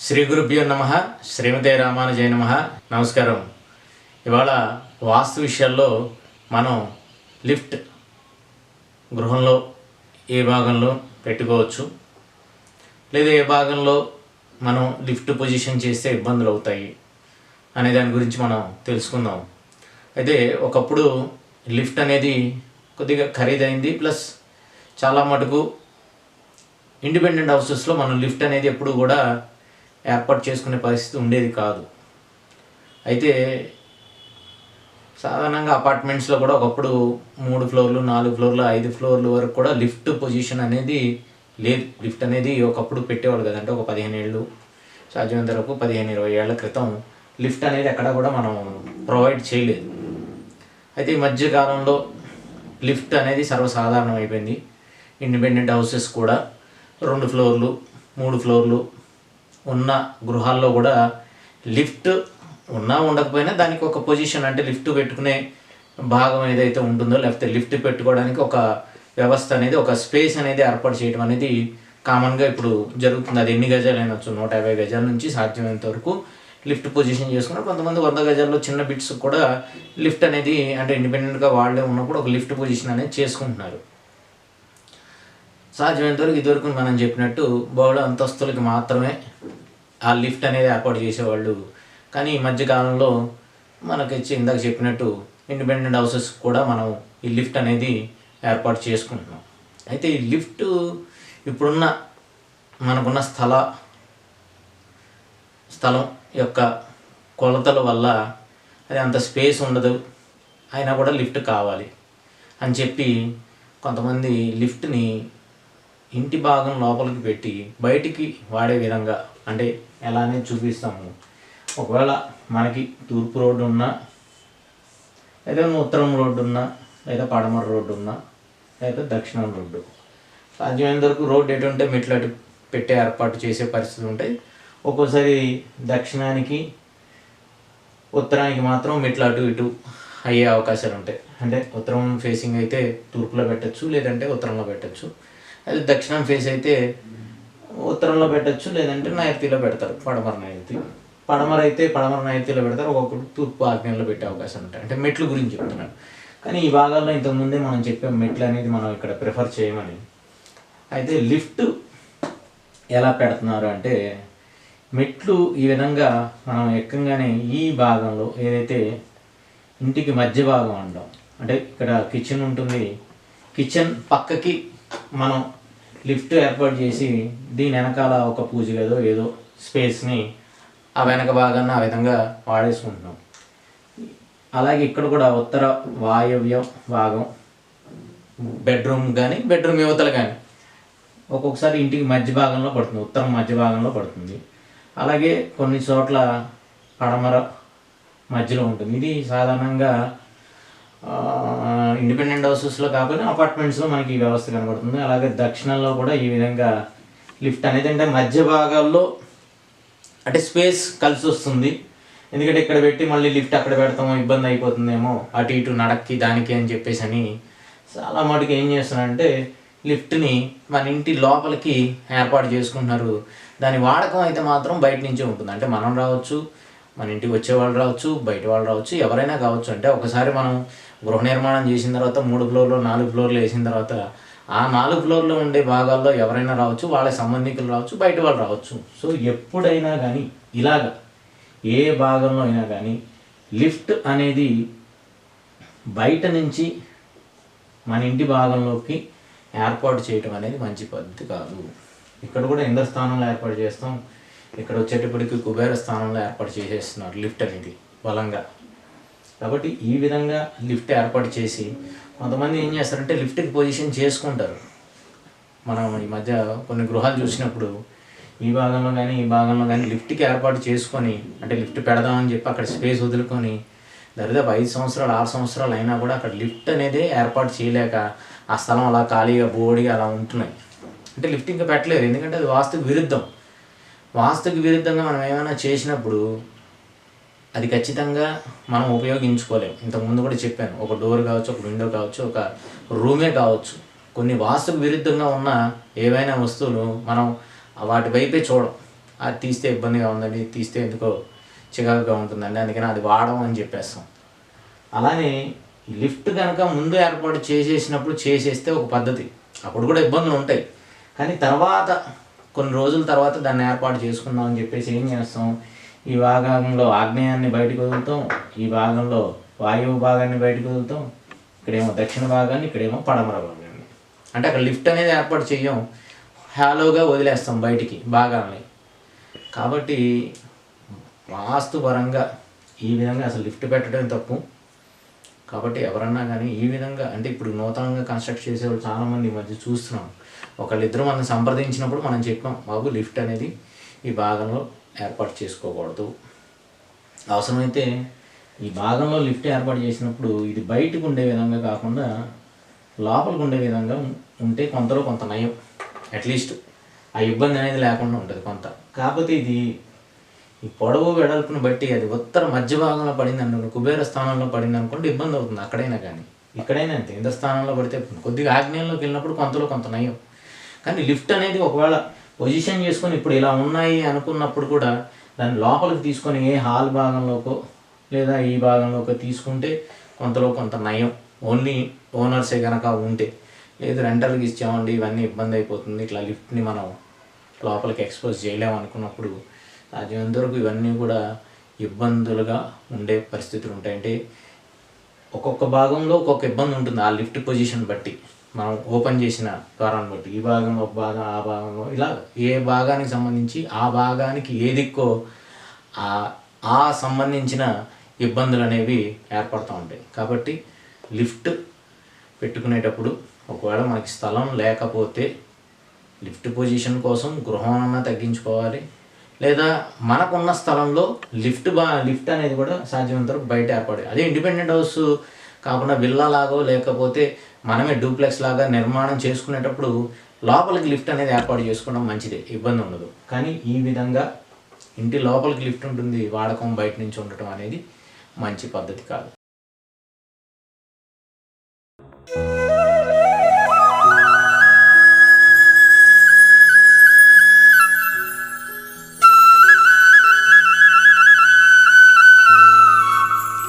శ్రీ గురుభ్యో నమః. శ్రీమతే రామానుజాయ నమః. నమస్కారం. ఇవాళ వాస్తు విషయాల్లో మనం లిఫ్ట్ గృహంలో ఏ భాగంలో పెట్టుకోవచ్చు, లేదా ఏ భాగంలో మనం లిఫ్ట్ పొజిషన్ చేస్తే ఇబ్బందులు అవుతాయి అనే దాని గురించి మనం తెలుసుకుందాం. అయితే ఒకప్పుడు లిఫ్ట్ అనేది కొద్దిగా ఖరీదైంది, ప్లస్ చాలా మటుకు ఇండిపెండెంట్ హౌసెస్లో మనం లిఫ్ట్ అనేది ఎప్పుడు కూడా ఏర్పాటు చేసుకునే పరిస్థితి ఉండేది కాదు. అయితే సాధారణంగా అపార్ట్మెంట్స్లో కూడా ఒకప్పుడు 3 ఫ్లోర్లు 4 ఫ్లోర్లు 5 ఫ్లోర్లు వరకు కూడా లిఫ్ట్ పొజిషన్ అనేది లేదు. లిఫ్ట్ అనేది ఒకప్పుడు పెట్టేవాళ్ళు కదంటే ఒక 15 ఏళ్ళు, సాధ్యమైనంత వరకు 15-20 ఏళ్ల క్రితం లిఫ్ట్ అనేది ఎక్కడ కూడా మనం ప్రొవైడ్ చేయలేదు. అయితే ఈ మధ్యకాలంలో లిఫ్ట్ అనేది సర్వసాధారణం అయిపోయింది. ఇండిపెండెంట్ హౌసెస్ కూడా 2 ఫ్లోర్లు 3 ఫ్లోర్లు ఉన్న గృహాల్లో కూడా లిఫ్ట్ ఉన్నా ఉండకపోయినా దానికి ఒక పొజిషన్, అంటే లిఫ్ట్ పెట్టుకునే భాగం ఏదైతే ఉంటుందో, లేకపోతే లిఫ్ట్ పెట్టుకోవడానికి ఒక వ్యవస్థ అనేది, ఒక స్పేస్ అనేది ఏర్పాటు చేయడం అనేది కామన్గా ఇప్పుడు జరుగుతుంది. అది ఎన్ని గజాలు అయినచ్చు, 150 గజాల నుంచి సాధ్యమైనంత వరకు లిఫ్ట్ పొజిషన్ చేసుకున్నారు. కొంతమంది 100 గజాల్లో చిన్న బిట్స్ కూడా లిఫ్ట్ అనేది, అంటే ఇండిపెండెంట్గా వాళ్ళే ఉన్నప్పుడు ఒక లిఫ్ట్ పొజిషన్ అనేది చేసుకుంటున్నారు. సాధ్యమైనంత వరకు ఇదివరకు మనం చెప్పినట్టు బహుళ అంతస్తులకి మాత్రమే ఆ లిఫ్ట్ అనేది ఏర్పాటు చేసేవాళ్ళు. కానీ ఈ మధ్యకాలంలో మనకి ఇందాక చెప్పినట్టు ఇండిపెండెంట్ హౌసెస్ కూడా మనం ఈ లిఫ్ట్ అనేది ఏర్పాటు చేసుకుంటున్నాం. అయితే ఈ లిఫ్ట్ ఇప్పుడున్న మనకున్న స్థలం యొక్క కొలతల వల్ల అది అంత స్పేస్ ఉండదు, అయినా కూడా లిఫ్ట్ కావాలి అని చెప్పి కొంతమంది లిఫ్ట్ని ఇంటి భాగం లోపలికి పెట్టి బయటికి వాడే విధంగా, అంటే ఎలా అనేది చూపిస్తాము. ఒకవేళ మనకి తూర్పు రోడ్డు ఉన్నా, లేదా ఉత్తరం రోడ్డు ఉన్నా, లేదా పడమర రోడ్డు ఉన్నా, లేదా దక్షిణం రోడ్డు, సాధ్యమైనంత వరకు రోడ్డు ఎటు ఉంటే మెట్లు అటు పెట్టే ఏర్పాటు చేసే పరిస్థితులు ఉంటాయి. ఒక్కోసారి దక్షిణానికి ఉత్తరానికి మాత్రం మెట్లు అటు ఇటు అయ్యే అవకాశాలు ఉంటాయి. అంటే ఉత్తరం ఫేసింగ్ అయితే తూర్పులో పెట్టచ్చు, లేదంటే ఉత్తరంలో పెట్టచ్చు. అది దక్షిణం ఫేస్ అయితే ఉత్తరంలో పెట్టచ్చు, లేదంటే నైరుతిలో పెడతారు. పడమర అయితే పడమర నైరుతిలో పెడతారు. ఒక్కొక్కటి తూర్పు ఆగ్నేయంలో పెట్టే అవకాశం ఉంటాయి. అంటే మెట్లు గురించి చెప్తున్నాను. కానీ ఈ భాగాల్లో ఇంతకుముందే మనం చెప్పే మెట్లు అనేది మనం ఇక్కడ ప్రిఫర్ చేయమని. అయితే లిఫ్ట్ ఎలా పెడుతున్నారు అంటే, మెట్లు ఈ విధంగా మనం ఎక్కగానే ఈ భాగంలో ఏదైతే ఇంటికి మధ్య భాగం అంటాం, అంటే ఇక్కడ కిచెన్ ఉంటుంది, కిచెన్ పక్కకి మనం లిఫ్ట్ ఏర్పాటు చేసి దీని వెనకాల ఒక పూజ గదో ఏదో స్పేస్ని ఆ వెనక భాగాన్ని ఆ విధంగా వాడేసుకుంటున్నాం. అలాగే ఇక్కడ కూడా ఉత్తర వాయవ్య భాగం బెడ్రూమ్ కానీ, బెడ్రూమ్ యువతలు కానీ ఒక్కొక్కసారి ఇంటికి మధ్య భాగంలో పడుతుంది, ఉత్తరం మధ్య భాగంలో పడుతుంది. అలాగే కొన్ని చోట్ల పడమర మధ్యలో ఉంటుంది. ఇది సాధారణంగా ఇండిపెండెంట్ హౌసెస్లో కాకుండా అపార్ట్మెంట్స్లో మనకి ఈ వ్యవస్థ కనబడుతుంది. అలాగే దక్షిణంలో కూడా ఈ విధంగా లిఫ్ట్ అనేది, అంటే మధ్య భాగాల్లో అంటే స్పేస్ కలిసి వస్తుంది. ఎందుకంటే ఇక్కడ పెట్టి మళ్ళీ లిఫ్ట్ అక్కడ పెడతామో ఇబ్బంది అయిపోతుందేమో, అటు ఇటు నడక్కి దానికి అని చెప్పేసి అని చాలా మటుకు ఏం చేస్తున్నారంటే లిఫ్ట్ని మన ఇంటి లోపలికి ఏర్పాటు చేసుకుంటున్నారు. దాని వాడకం అయితే మాత్రం బయట నుంచే ఉంటుంది. అంటే మనం రావచ్చు, మన ఇంటికి వచ్చేవాళ్ళు రావచ్చు, బయట వాళ్ళు రావచ్చు, ఎవరైనా కావచ్చు. అంటే ఒకసారి మనం గృహ నిర్మాణం చేసిన తర్వాత 3 ఫ్లోర్లు 4 ఫ్లోర్లు వేసిన తర్వాత ఆ 4 ఫ్లోర్లో ఉండే భాగాల్లో ఎవరైనా రావచ్చు, వాళ్ళ సంబంధికులు రావచ్చు, బయట వాళ్ళు రావచ్చు. సో ఎప్పుడైనా కానీ ఇలాగా ఏ భాగంలో అయినా కానీ లిఫ్ట్ అనేది బయట నుంచి మన ఇంటి భాగంలోకి ఏర్పాటు చేయటం అనేది మంచి పద్ధతి కాదు. ఇక్కడ కూడా ఇంద్ర స్థానంలో ఏర్పాటు చేస్తాం, ఇక్కడ వచ్చేటప్పటికి కుబేర స్థానంలో ఏర్పాటు చేసేస్తున్నారు లిఫ్ట్ అనేది బలంగా. కాబట్టి ఈ విధంగా లిఫ్ట్ ఏర్పాటు చేసి కొంతమంది ఏం చేస్తారంటే లిఫ్ట్కి పొజిషన్ చేసుకుంటారు. మనం ఈ మధ్య కొన్ని గృహాలు చూసినప్పుడు ఈ భాగంలో కానీ ఈ భాగంలో కానీ లిఫ్ట్కి ఏర్పాటు చేసుకొని, అంటే లిఫ్ట్ పెడదామని చెప్పి అక్కడ స్పేస్ వదులుకొని దాదాపు 5 సంవత్సరాలు 6 సంవత్సరాలు అయినా కూడా అక్కడ లిఫ్ట్ అనేది ఏర్పాటు చేయలేక ఆ స్థలం అలా ఖాళీగా బోడిగా అలా ఉంటున్నాయి. అంటే లిఫ్ట్ ఇంకా పెట్టలేదు, ఎందుకంటే అది వాస్తుకు విరుద్ధం. వాస్తుకు విరుద్ధంగా మనం ఏమైనా చేసినప్పుడు అది ఖచ్చితంగా మనం ఉపయోగించుకోలేము. ఇంతకుముందు కూడా చెప్పాను, ఒక డోర్ కావచ్చు, ఒక విండో కావచ్చు, ఒక రూమే కావచ్చు, కొన్ని వాస్తుకు విరుద్ధంగా ఉన్న ఏవైనా వస్తువులు మనం వాటి వైపే చూడం. అది తీస్తే ఇబ్బందిగా ఉందండి, ఇది తీస్తే ఎందుకో చికాకుగా ఉంటుందండి, అందుకని అది వాడడం అని చెప్పేస్తాం. అలానే లిఫ్ట్ కనుక ముందు ఏర్పాటు చేసేసినప్పుడు చేసేస్తే ఒక పద్ధతి, అప్పుడు కూడా ఇబ్బందులు ఉంటాయి. కానీ తర్వాత కొన్ని రోజుల తర్వాత దాన్ని ఏర్పాటు చేసుకుందాం అని చెప్పేసి ఏం చేస్తాం, ఈ భాగంలో ఆగ్నేయాన్ని బయటకు వదులుతాం, ఈ భాగంలో వాయువు భాగాన్ని బయటకు వదులుతాం, ఇక్కడేమో దక్షిణ భాగాన్ని, ఇక్కడేమో పడమర భాగాన్ని. అంటే అక్కడ లిఫ్ట్ అనేది ఏర్పాటు చెయ్యం, హాలోగా వదిలేస్తాం బయటికి భాగాల్ని. కాబట్టి వాస్తుపరంగా ఈ విధంగా అసలు లిఫ్ట్ పెట్టడం తప్పు. కాబట్టి ఎవరన్నా కానీ ఈ విధంగా, అంటే ఇప్పుడు నూతనంగా కన్స్ట్రక్ట్ చేసేవాళ్ళు చాలామంది ఈ మధ్య చూస్తున్నాం. ఒకళ్ళిద్దరు మనం సంప్రదించినప్పుడు మనం చెప్పాం, బాబు లిఫ్ట్ అనేది ఈ భాగంలో ఏర్పాటు చేసుకోకూడదు, అవసరమైతే ఈ భాగంలో లిఫ్ట్ ఏర్పాటు చేసినప్పుడు ఇది బయటకు ఉండే విధంగా కాకుండా లోపలికి ఉండే విధంగా ఉంటే కొంతలో కొంత నయం, అట్లీస్ట్ ఆ ఇబ్బంది అనేది లేకుండా ఉంటుంది కొంత. కాకపోతే ఇది ఈ పొడవు వెడల్పుని బట్టి అది ఉత్తర మధ్య భాగంలో పడింది అనుకోండి, కుబేర స్థానంలో పడింది అనుకోండి, ఇబ్బంది అవుతుంది. అక్కడైనా కానీ ఇక్కడైనా అంతే, ఇంద్ర స్థానంలో పడితే కొద్దిగా ఆగ్నేయంలోకి వెళ్ళినప్పుడు కొంతలో కొంత నయం. కానీ లిఫ్ట్ అనేది ఒకవేళ పొజిషన్ చేసుకొని ఇప్పుడు ఇలా ఉన్నాయి అనుకున్నప్పుడు కూడా దాన్ని లోపలికి తీసుకొని ఏ హాల్ భాగంలోకో లేదా ఈ భాగంలోకో తీసుకుంటే కొంతలో కొంత నయం. ఓన్లీ ఓనర్సే కనుక ఉంటే, లేదు రెంటల్కి ఇచ్చామండి ఇవన్నీ ఇబ్బంది అయిపోతుంది, ఇట్లా లిఫ్ట్ని మనం లోపలికి ఎక్స్పోజ్ చేయలేము అనుకున్నప్పుడు సాధ్యమైనంత వరకు ఇవన్నీ కూడా ఇబ్బందులుగా ఉండే పరిస్థితులు ఉంటాయి. అంటే ఒక్కొక్క భాగంలో ఒక్కొక్క ఇబ్బంది ఉంటుంది ఆ లిఫ్ట్ పొజిషన్ బట్టి, మనం ఓపెన్ చేసిన ద్వారాన్ని బట్టి. ఈ భాగంలో ఒక భాగం, ఆ భాగంలో, ఇలా ఏ భాగానికి సంబంధించి ఆ భాగానికి ఏ దిక్కో ఆ సంబంధించిన ఇబ్బందులు అనేవి ఏర్పడుతూ ఉంటాయి. కాబట్టి లిఫ్ట్ పెట్టుకునేటప్పుడు ఒకవేళ మనకి స్థలం లేకపోతే లిఫ్ట్ పొజిషన్ కోసం గృహం తగ్గించుకోవాలి, లేదా మనకున్న స్థలంలో లిఫ్ట్ అనేది కూడా సాధ్యమైనంత వరకు బయట ఏర్పడాలి. అదే ఇండిపెండెంట్ హౌస్ కాకుండా విల్లా లాగో లేకపోతే మనమే డూప్లెక్స్ లాగా నిర్మాణం చేసుకునేటప్పుడు లోపలికి లిఫ్ట్ అనేది ఏర్పాటు చేసుకోవడం మంచిదే, ఇబ్బంది ఉండదు. కానీ ఈ విధంగా ఇంటి లోపలికి లిఫ్ట్ ఉంటుంది, వాడకం బయట నుంచి ఉండటం అనేది మంచి పద్ధతి కాదు.